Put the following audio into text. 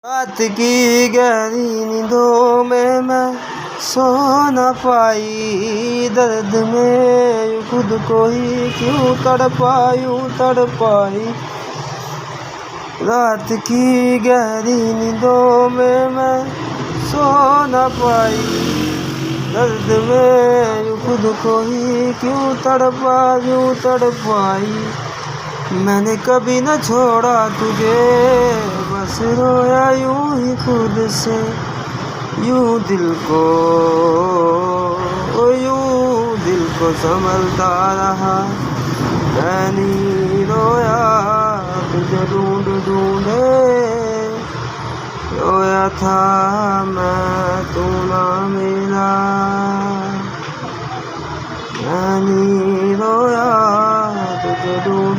रात की गहरी नींदों में मैं सो न पाई, दर्द में यूं खुद को ही क्यों तड़पाई। रात की गहरी नींदों में मैं सो न पाई, दर्द में यूं खुद को ही क्यों तड़पाई। मैंने कभी न छोड़ा तुझे, बस रोया यूं ही खुद से, यूं दिल को संभलता रहा। मैंने रोया तुझे ढूंढे, रोया था मैं तू ना मिला। मैंने रोया तुझे ढूंढे।